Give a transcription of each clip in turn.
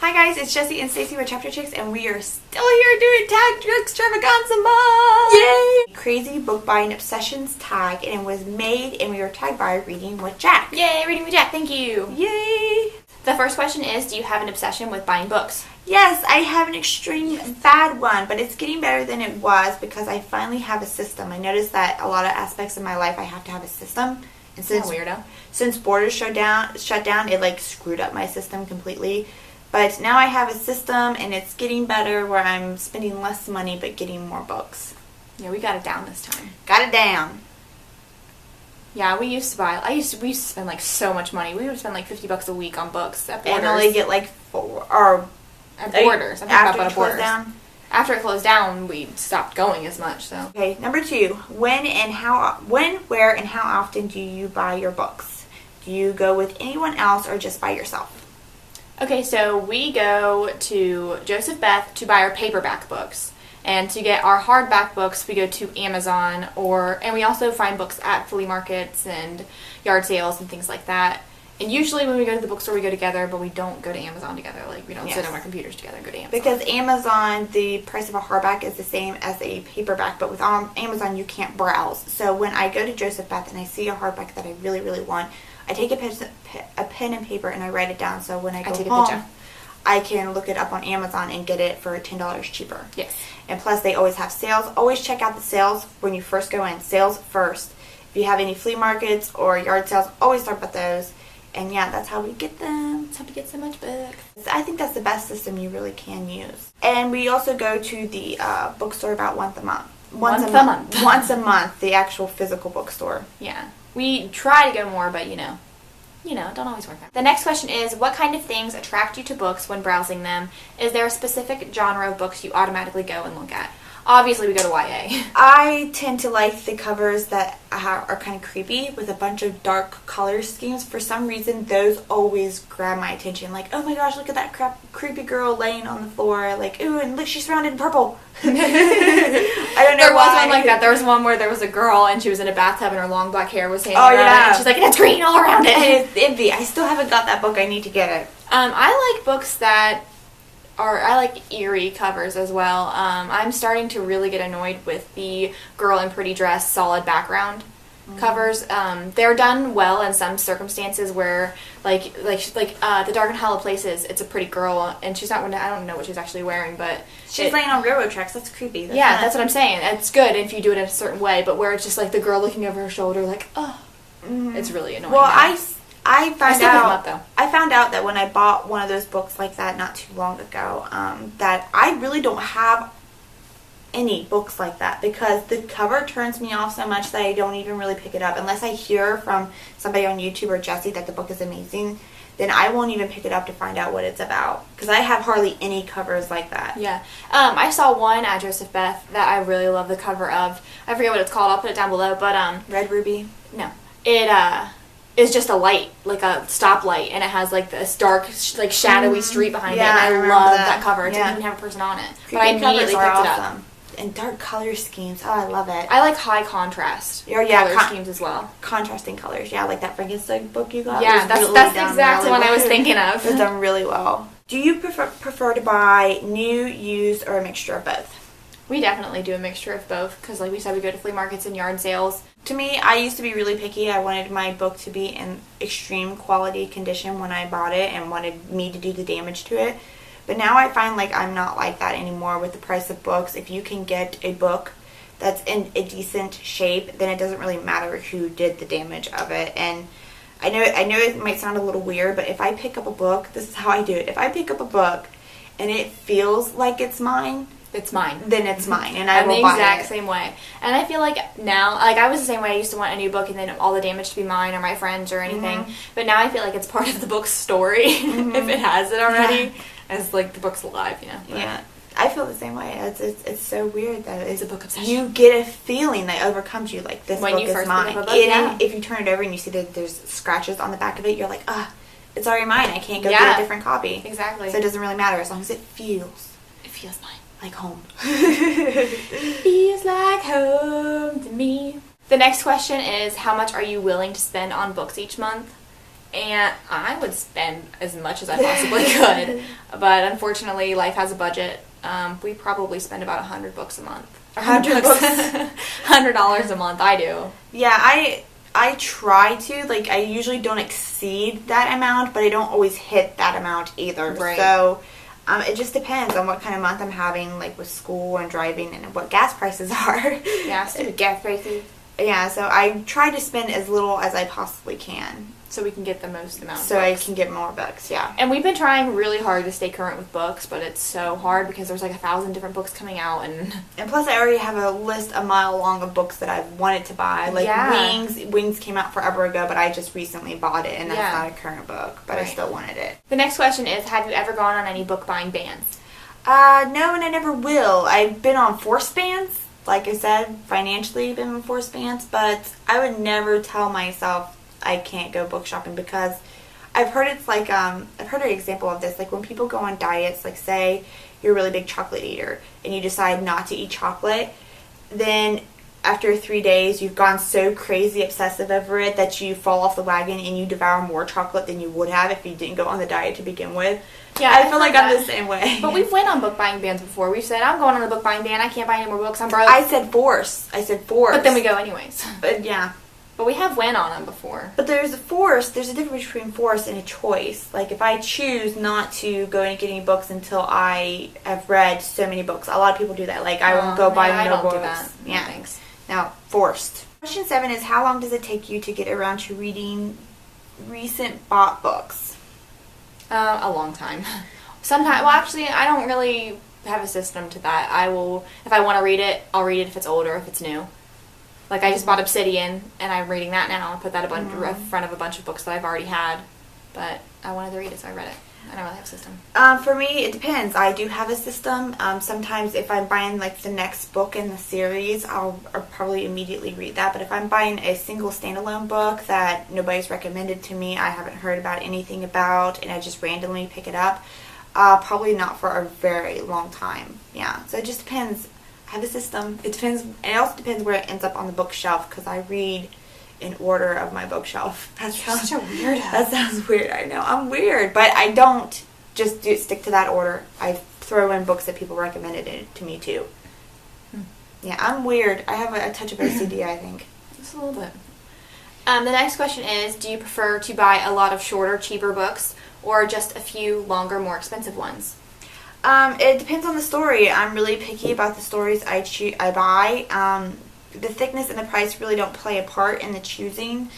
Hi guys, it's Jessie and Stacy with ChapterStackss, and we are still here doing Tag Extravaganza Month! Yay! Crazy Book Buying Obsessions tag, and it was made and we were tagged by Reading with Jack. Yay, Reading with Jack, thank you! Yay! The first question is, do you have an obsession with buying books? Yes, I have an extreme bad one, but it's getting better than it was because I finally have a system. I noticed that a lot of aspects of my life I have to have a system. And since borders shut down, it like screwed up my system completely. But now I have a system, and it's getting better where I'm spending less money but getting more books. Yeah, we got it down this time. Got it down. Yeah, we used to buy. We used to spend like so much money. We would spend like $50 a week on books at Borders. And only get like 4 or at Borders. I'm talking about Borders. Down? After it closed down, we stopped going as much. So okay, number 2. When, where, and how often do you buy your books? Do you go with anyone else or just by yourself? Okay, so we go to Joseph Beth to buy our paperback books. And to get our hardback books, we go to Amazon, and we also find books at flea markets and yard sales and things like that. And usually when we go to the bookstore, we go together, but we don't go to Amazon together. Like, we don't sit on our computers together and go to Amazon. Because Amazon, the price of a hardback is the same as a paperback, but with Amazon, you can't browse. So when I go to Joseph Beth and I see a hardback that I really, really want, I take a pen and paper and I write it down, so when I go home, I can look it up on Amazon and get it for $10 cheaper. Yes. And plus, they always have sales. Always check out the sales when you first go in. Sales first. If you have any flea markets or yard sales, always start with those. And yeah, that's how we get them. That's how we get so much books. I think that's the best system you really can use. And we also go to the bookstore about once a month. Once a month, the actual physical bookstore. Yeah. We try to go more, but you know, it don't always work out. The next question is, what kind of things attract you to books when browsing them? Is there a specific genre of books you automatically go and look at? Obviously, we go to YA. I tend to like the covers that are kind of creepy with a bunch of dark color schemes. For some reason, those always grab my attention. Like, oh my gosh, look at that creepy girl laying on the floor. Like, ooh, and look, she's surrounded in purple. I don't know There why. was one like that. There was one where there was a girl and she was in a bathtub and her long black hair was hanging around yeah. and she's like, it's green all around it. And it's envy. I still haven't got that book. I need to get it. I like books that I like eerie covers as well. I'm starting to really get annoyed with the girl in pretty dress, solid background covers. They're done well in some circumstances where, like the Dark and Hollow Places, it's a pretty girl, and she's not. I don't know what she's actually wearing, but she's laying on railroad tracks. That's creepy. That's what I'm saying. It's good if you do it in a certain way, but where it's just like the girl looking over her shoulder, like, it's really annoying. Well, I found out that when I bought one of those books like that not too long ago, that I really don't have any books like that because the cover turns me off so much that I don't even really pick it up. Unless I hear from somebody on YouTube or Jessie that the book is amazing, then I won't even pick it up to find out what it's about because I have hardly any covers like that. Yeah. I saw one at Joseph Beth that I really love the cover of. I forget what it's called. I'll put it down below, but Red Ruby? No. It's just a light, like a stoplight, and it has like this dark, like shadowy street behind it. And I love that cover. It didn't even have a person on it, but I immediately picked it up. And dark color schemes. Oh, I love it. I like high contrast color schemes as well. Contrasting colors. Yeah, like that Frankenstein book you got. Yeah, that's exactly what I was thinking of. It's done really well. Do you prefer to buy new, used, or a mixture of both? We definitely do a mixture of both because, like we said, we go to flea markets and yard sales. To me, I used to be really picky. I wanted my book to be in extreme quality condition when I bought it and wanted me to do the damage to it. But now I find like I'm not like that anymore with the price of books. If you can get a book that's in a decent shape, then it doesn't really matter who did the damage of it. And I know it might sound a little weird, but if I pick up a book, this is how I do it. If I pick up a book and it feels like it's mine, it's mine. Then it's mine, and I will buy it. I'm the exact same way. And I feel like now, like I was the same way. I used to want a new book and then all the damage to be mine or my friends or anything. But now I feel like it's part of the book's story if it has it already, as like the book's alive, But yeah, I feel the same way. It's so weird that it's a book obsession. You get a feeling that overcomes you, like this book is mine. If you turn it over and you see that there's scratches on the back of it, you're like, it's already mine. I can't go get a different copy. Exactly. So it doesn't really matter as long as it feels. It feels mine. Like home. Feels like home to me. The next question is, how much are you willing to spend on books each month? And I would spend as much as I possibly could. But unfortunately, life has a budget. We probably spend about 100 books a month. 100 books? $100 a month, I do. Yeah, I try to. Like, I usually don't exceed that amount, but I don't always hit that amount either. Right. So, it just depends on what kind of month I'm having, like, with school and driving and what gas prices are. Yeah, stupid gas prices. Yeah, so I try to spend as little as I possibly can. So we can get the most amount of So books. I can get more books, yeah. And we've been trying really hard to stay current with books, but it's so hard because there's like 1,000 different books coming out. And plus I already have a list a mile long of books that I've wanted to buy. Like Yeah. Wings came out forever ago, but I just recently bought it, and that's Yeah. not a current book, but I Right. still wanted it. The next question is, have you ever gone on any book buying bans? No, and I never will. I've been on forced bans. Like I said, financially been on forced bans, but I would never tell myself I can't go book shopping, because I've heard it's like, I've heard an example of this, like when people go on diets, like say you're a really big chocolate eater and you decide not to eat chocolate, then after 3 days you've gone so crazy obsessive over it that you fall off the wagon and you devour more chocolate than you would have if you didn't go on the diet to begin with. Yeah, I feel like I'm that. the same way. But we've went on book buying bans before. We've said, I'm going on the book buying ban. I can't buy any more books. I'm broke. I said force. But then we go anyways. But yeah. But we have went on them before. But there's a difference between force and a choice. Like, if I choose not to go and get any books until I have read so many books, a lot of people do that. Like, I won't go buy I no don't books. do that. No, Yeah. thanks. Now, forced. Question 7 is, how long does it take you to get around to reading recent bought books? A long time. Sometimes, well, actually, I don't really have a system to that. I will, if I want to read it, I'll read it if it's old or if it's new. Like, I just bought Obsidian, and I'm reading that now. I put that in front of a bunch of books that I've already had. But I wanted to read it, so I read it. I don't really have a system. For me, it depends. I do have a system. Sometimes if I'm buying, like, the next book in the series, I'll probably immediately read that. But if I'm buying a single standalone book that nobody's recommended to me, I haven't heard about anything about, and I just randomly pick it up, probably not for a very long time. Yeah, so it just depends. I have a system. It depends, and it also depends where it ends up on the bookshelf, because I read in order of my bookshelf. That sounds such a weirdo. That sounds weird. I know, I'm weird, but I don't just stick to that order. I throw in books that people recommended it to me too. Yeah, I'm weird. I have a touch of OCD, I think. Just a little bit. The next question is, do you prefer to buy a lot of shorter, cheaper books, or just a few longer, more expensive ones? It depends on the story. I'm really picky about the stories I buy. The thickness and the price really don't play a part in the choosing.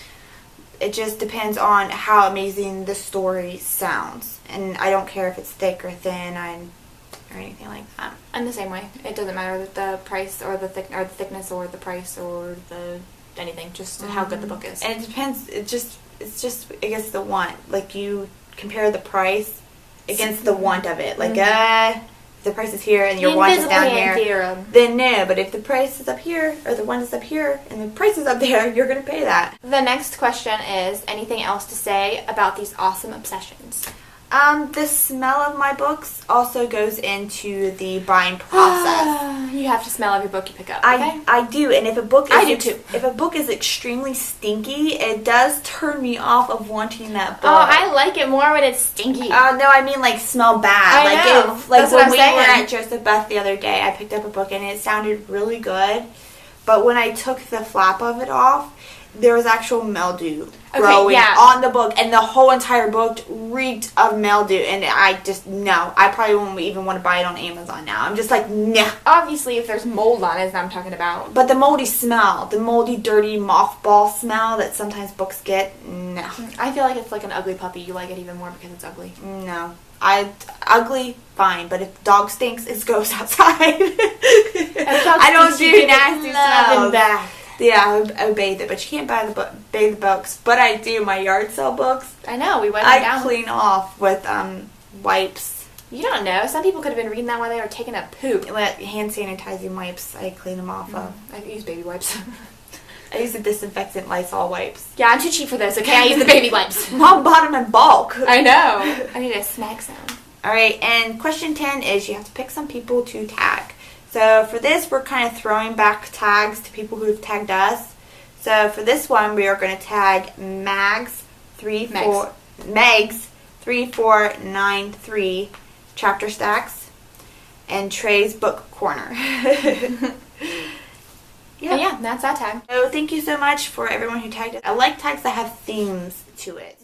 It just depends on how amazing the story sounds. And I don't care if it's thick or thin or anything like that. I'm the same way. It doesn't matter the price or the thickness or the price or the anything. Just how good the book is. And it depends. It's just I guess the want. Like, you compare the price against the want of it. Like, the price is here and your want is down here, then no. But if the price is up here, or the want is up here, and the price is up there, you're going to pay that. The next question is, anything else to say about these awesome obsessions? The smell of my books also goes into the buying process. You have to smell every book you pick up, okay? I do, and if a book is I do too. If a book is extremely stinky, it does turn me off of wanting that book. Oh, I like it more when it's stinky. No, I mean, like, smell bad. I like know. If, like, That's when what I'm we saying. were at Joseph Beth the other day, I picked up a book and it sounded really good, but when I took the flap of it off, there was actual mildew growing on the book, and the whole entire book reeked of mildew, and I probably won't even want to buy it on Amazon now. I'm just like, nah. Obviously, if there's mold on it, as I'm talking about. But the moldy smell, the moldy, dirty mothball smell that sometimes books get, no. I feel like it's like an ugly puppy. You like it even more because it's ugly. No. Ugly, fine, but if dog stinks, it goes outside. I don't do nasty smells. Yeah, I bathe it, but you can't bathe the books. But I do my yard sale books. I know, we went down. I clean off with wipes. You don't know. Some people could have been reading that while they were taking a poop. Hand sanitizing wipes, I clean them off of. I use baby wipes. I use the disinfectant Lysol wipes. Yeah, I'm too cheap for this, okay? I use the baby wipes. Mom bought them in bulk. I know. I need a snack sound. Alright, and question 10 is you have to pick some people to tag. So for this, we're kind of throwing back tags to people who've tagged us. So for this one, we are going to tag Mags Megs 3493 ChapterStackss, and Trey's Book Corner. Yeah, that's that tag. So thank you so much for everyone who tagged it. I like tags that have themes to it.